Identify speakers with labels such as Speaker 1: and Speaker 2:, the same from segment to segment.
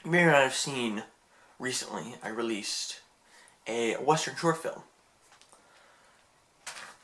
Speaker 1: You may not have seen recently, I released a Western short film.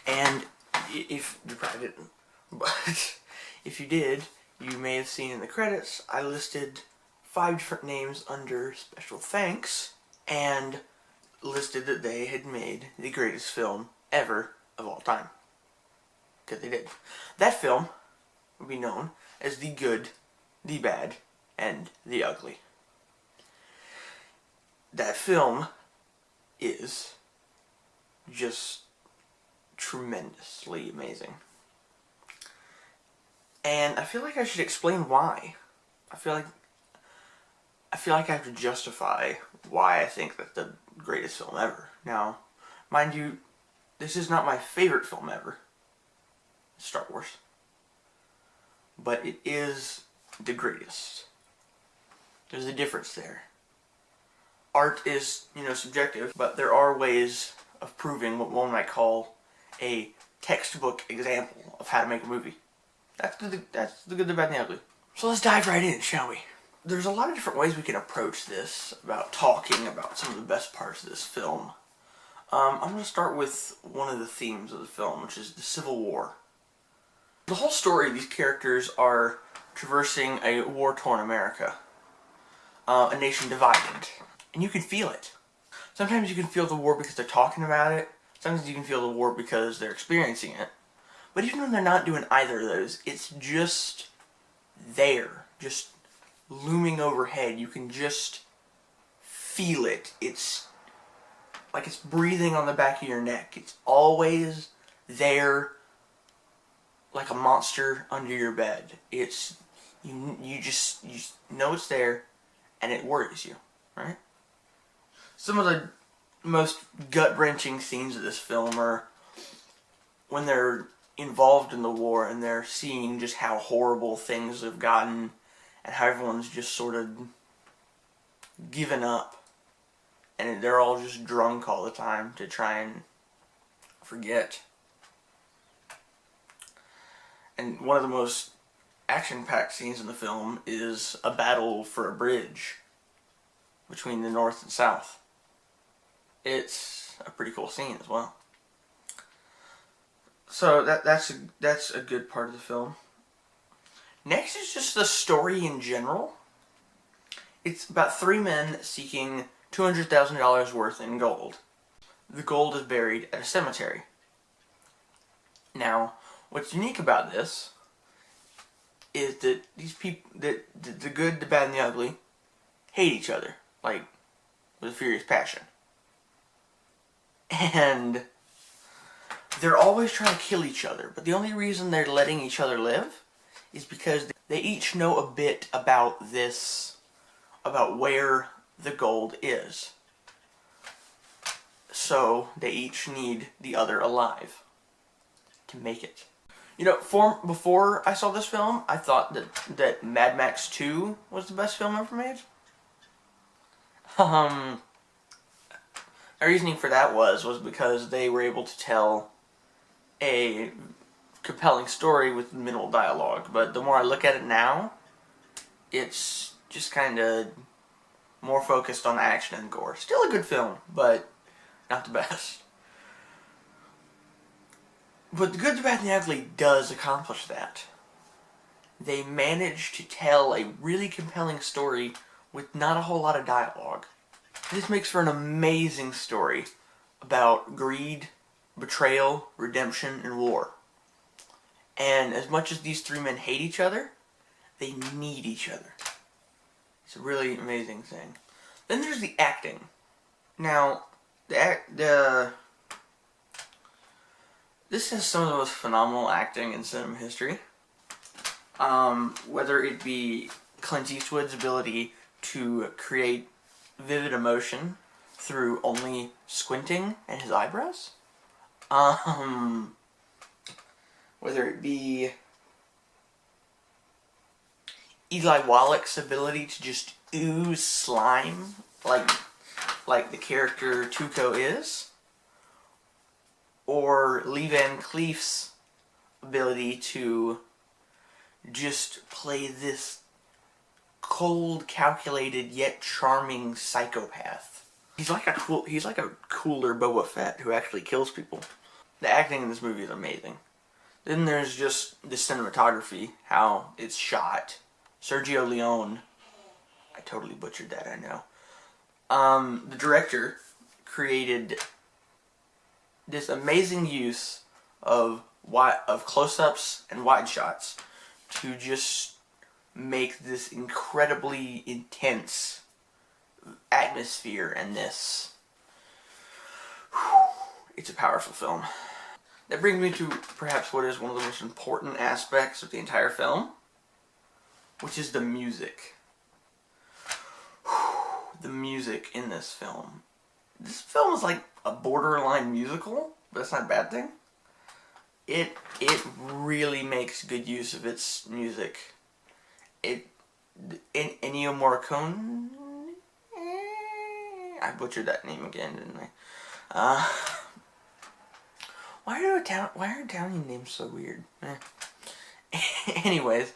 Speaker 1: And if you probably didn't, but if you did, you may have seen in the credits, I listed 5 different names under special thanks, and listed that they had made the greatest film ever of all time. Because they did. That film would be known as The Good, The Bad, and The Ugly. That film is just tremendously amazing. And I feel like I should explain why. I feel like I have to justify why I think that's the greatest film ever. Now, mind you, this is not my favorite film ever, Star Wars. But it is the greatest. There's a difference there. Art is, subjective, but there are ways of proving what one might call a textbook example of how to make a movie. That's the good, the bad, and the ugly. So let's dive right in, shall we? There's a lot of different ways we can approach this, about talking about some of the best parts of this film. I'm going to start with one of the themes of the film, which is the Civil War. The whole story, these characters are traversing a war-torn America. A nation divided. And you can feel it. Sometimes you can feel the war because they're talking about it. Sometimes you can feel the war because they're experiencing it. But even when they're not doing either of those, it's just there. Just looming overhead. You can just feel it. It's like it's breathing on the back of your neck. It's always there, like a monster under your bed. It's you just know it's there, and it worries you, right? Some of the most gut-wrenching scenes of this film are when they're involved in the war and they're seeing just how horrible things have gotten and how everyone's just sort of given up, and they're all just drunk all the time to try and forget. And one of the most action-packed scenes in the film is a battle for a bridge between the North and South. It's a pretty cool scene as well. So that's a good part of the film. Next is just the story in general. It's about 3 men seeking $200,000 worth in gold. The gold is buried at a cemetery. Now, what's unique about this is that these people, the good, the bad, and the ugly, hate each other, like, with a furious passion. And they're always trying to kill each other, but the only reason they're letting each other live is because they each know a bit about this, about where the gold is. So they each need the other alive to make it. Before I saw this film, I thought that Mad Max 2 was the best film ever made. My reasoning for that was because they were able to tell a compelling story with minimal dialogue. But the more I look at it now, it's just kind of more focused on action and gore. Still a good film, but not the best. But The Good, the Bad, and the Ugly does accomplish that. They manage to tell a really compelling story with not a whole lot of dialogue. This makes for an amazing story about greed, betrayal, redemption, and war. And as much as these 3 men hate each other, they need each other. It's a really amazing thing. Then there's the acting. Now, this has some of the most phenomenal acting in cinema history. Whether it be Clint Eastwood's ability to create vivid emotion through only squinting and his eyebrows. Whether it be Eli Wallach's ability to just ooze slime like the character Tuco is, or Lee Van Cleef's ability to just play this cold, calculated, yet charming psychopath. He's like a cooler Boba Fett who actually kills people. The acting in this movie is amazing. Then there's just the cinematography, how it's shot. Sergio Leone, I totally butchered that, I know. The director created this amazing use of close-ups and wide shots to just make this incredibly intense atmosphere in this. It's a powerful film. That brings me to perhaps what is one of the most important aspects of the entire film, which is the music. The music in this film. This film is like a borderline musical, but that's not a bad thing. It really makes good use of its music. Ennio Morricone. I butchered that name again, didn't I? Why are Italian names so weird? Anyways,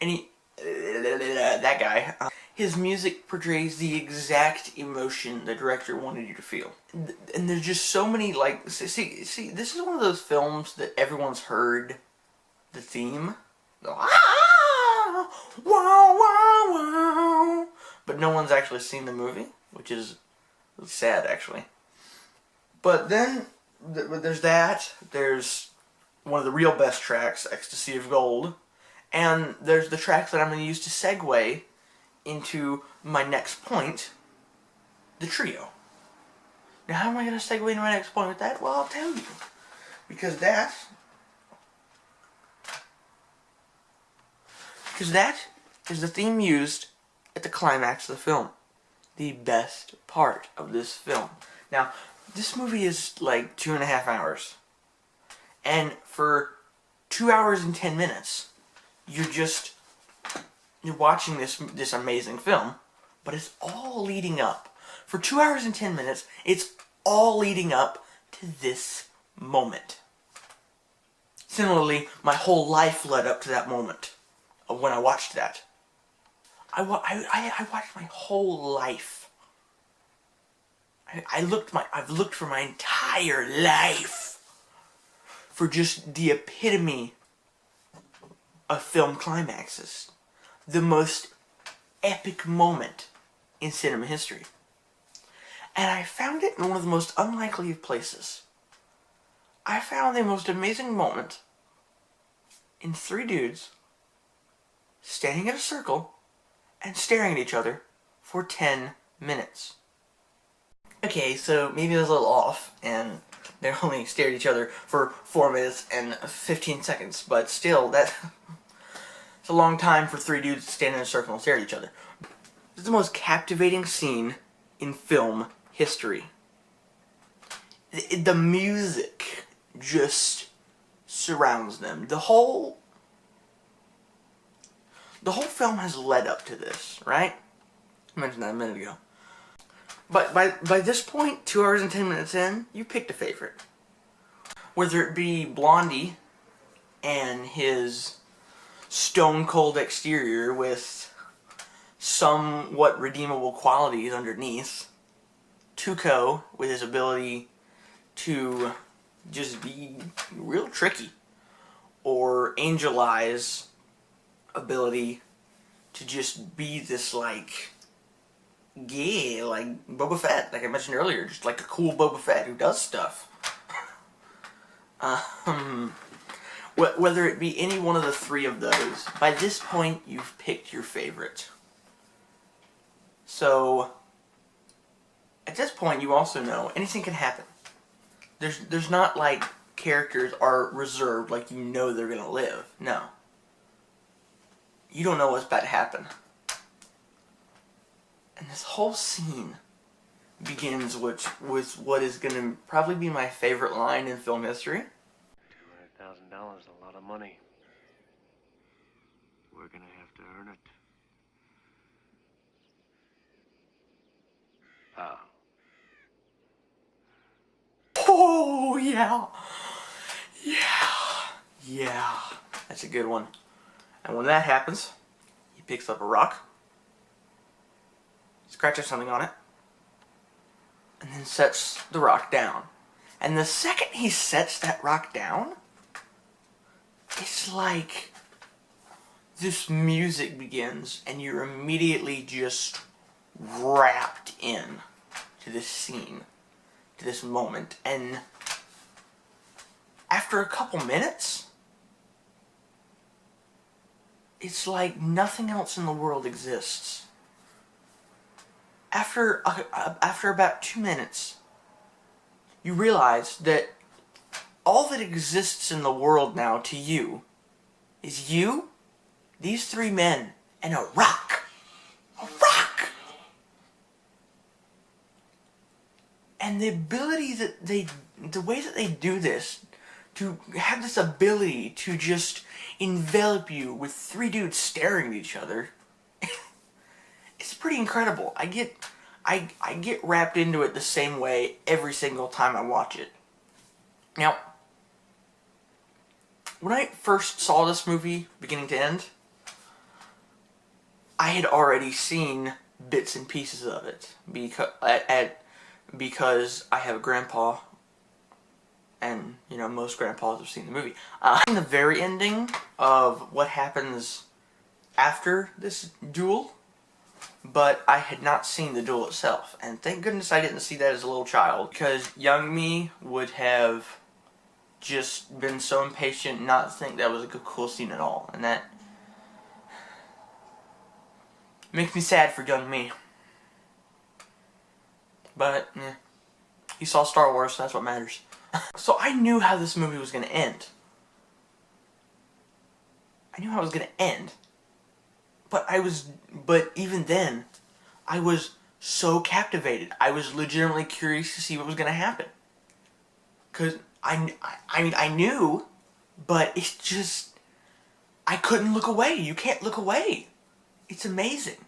Speaker 1: that guy. His music portrays the exact emotion the director wanted you to feel. And there's just so many, like, see, this is one of those films that everyone's heard the theme. Wow, wow, wow. But no one's actually seen the movie, which is sad, actually. But then, there's that. There's one of the real best tracks, Ecstasy of Gold. And there's the tracks that I'm going to use to segue into my next point, the trio. Now, how am I going to segue into my next point with that? Well, I'll tell you. Because that is the theme used at the climax of the film. The best part of this film. Now, this movie is like 2.5 hours. And for 2 hours and 10 minutes, you're watching this amazing film, but it's all leading up. For 2 hours and 10 minutes, it's all leading up to this moment. Similarly, my whole life led up to that moment of when I watched that. I watched my whole life. I've looked for my entire life for just the epitome of film climaxes. The most epic moment in cinema history. And I found it in one of the most unlikely of places. I found the most amazing moment in 3 dudes standing in a circle and staring at each other for 10 minutes. Okay, so maybe I was a little off, and they only stared at each other for 4 minutes and 15 seconds, but still, it's a long time for 3 dudes to stand in a circle and stare at each other. This is the most captivating scene in film history. The music just surrounds them. The whole film has led up to this, right? I mentioned that a minute ago. But by this point, 2 hours and 10 minutes in, you picked a favorite. Whether it be Blondie and his stone cold exterior with somewhat redeemable qualities underneath, Tuco with his ability to just be real tricky, or Angel Eye's ability to just be this like Boba Fett, like I mentioned earlier, just like a cool Boba Fett who does stuff. Whether it be any one of the 3 of those, by this point you've picked your favorite. So at this point you also know anything can happen. There's not like characters are reserved like you know they're gonna live. No. You don't know what's about to happen. And this whole scene begins with what is going to probably be my favorite line in film history.
Speaker 2: $200,000 is a lot of money. We're going to have to earn it. How?
Speaker 1: Oh, yeah. Yeah. That's a good one. And when that happens, he picks up a rock, scratches something on it, and then sets the rock down. And the second he sets that rock down, it's like this music begins, and you're immediately just wrapped in to this scene, to this moment. And after a couple minutes, it's like nothing else in the world exists. After about 2 minutes, you realize that all that exists in the world now to you is you, these 3 men, and a rock. A rock! And the ability that the way that they do this, to have this ability to just envelop you with 3 dudes staring at each other, it's pretty incredible. I get wrapped into it the same way every single time I watch it. Now, when I first saw this movie, beginning to end, I had already seen bits and pieces of it because I have a grandpa, and you know most grandpas have seen the movie. In the very ending of what happens after this duel, but I had not seen the duel itself, and thank goodness I didn't see that as a little child, because young me would have just been so impatient not to think that was a good, cool scene at all, and that makes me sad for young me. But, yeah, he saw Star Wars, so that's what matters. So I knew how this movie was going to end. I knew how it was going to end. But even then, I was so captivated. I was legitimately curious to see what was going to happen. Because I knew, but it's just, I couldn't look away. You can't look away. It's amazing.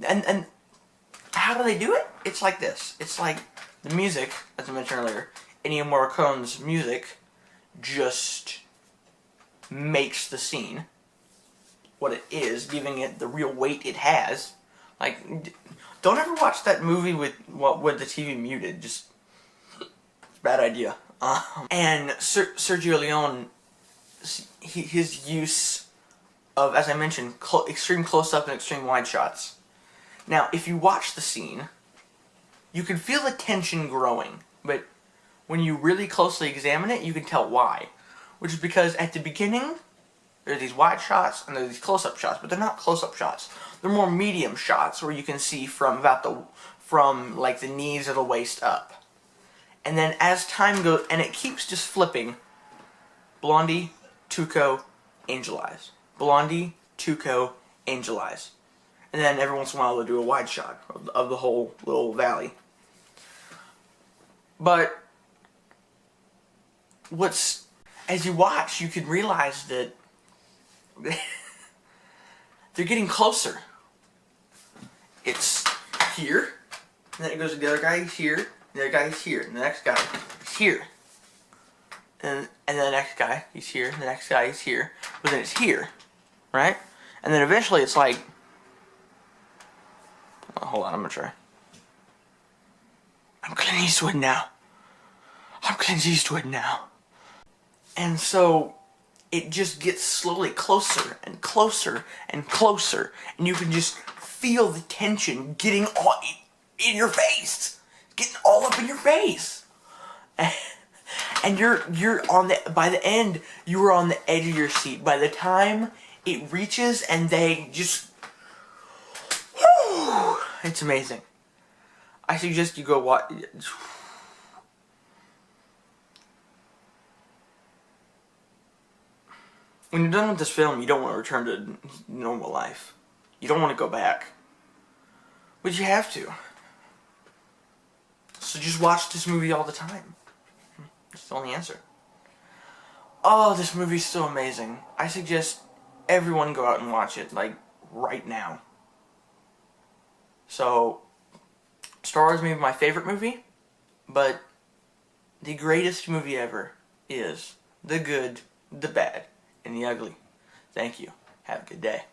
Speaker 1: And how do they do it? It's like this. It's like the music, as I mentioned earlier, Ennio Morricone's music just makes the scene what it is, giving it the real weight it has. Like, don't ever watch that movie with the TV muted. Just, it's a bad idea. And Sergio Leone, his use of, as I mentioned, extreme close-up and extreme wide shots. Now, if you watch the scene, you can feel the tension growing, but when you really closely examine it, you can tell why. Which is because at the beginning, there are these wide shots and there are these close-up shots, but they're not close-up shots. They're more medium shots where you can see from like the knees or the waist up. And then as time goes, and it keeps just flipping, Blondie, Tuco, Angel Eyes. Blondie, Tuco, Angel Eyes. And then every once in a while they'll do a wide shot of the whole little valley. But as you watch, you can realize that they're getting closer. It's here, and then it goes to the other guy, he's here, and the other guy is here, and the next guy is here. And then the next guy, he's here, and the next guy is here, but then it's here, right? And then eventually it's like, oh, hold on, I'm gonna try. I'm Clint Eastwood now. I'm Clint Eastwood now. And so it just gets slowly closer and closer and closer, and you can just feel the tension getting all in your face, getting all up in your face. And you're on by the end, you were on the edge of your seat. By the time it reaches and they just, whoo, it's amazing. I suggest you go watch. When you're done with this film, you don't want to return to normal life. You don't want to go back. But you have to. So just watch this movie all the time. That's the only answer. Oh, this movie's so amazing. I suggest everyone go out and watch it, like, right now. So, Star Wars may be my favorite movie, but the greatest movie ever is The Good, the Bad, and the Ugly. Thank you. Have a good day.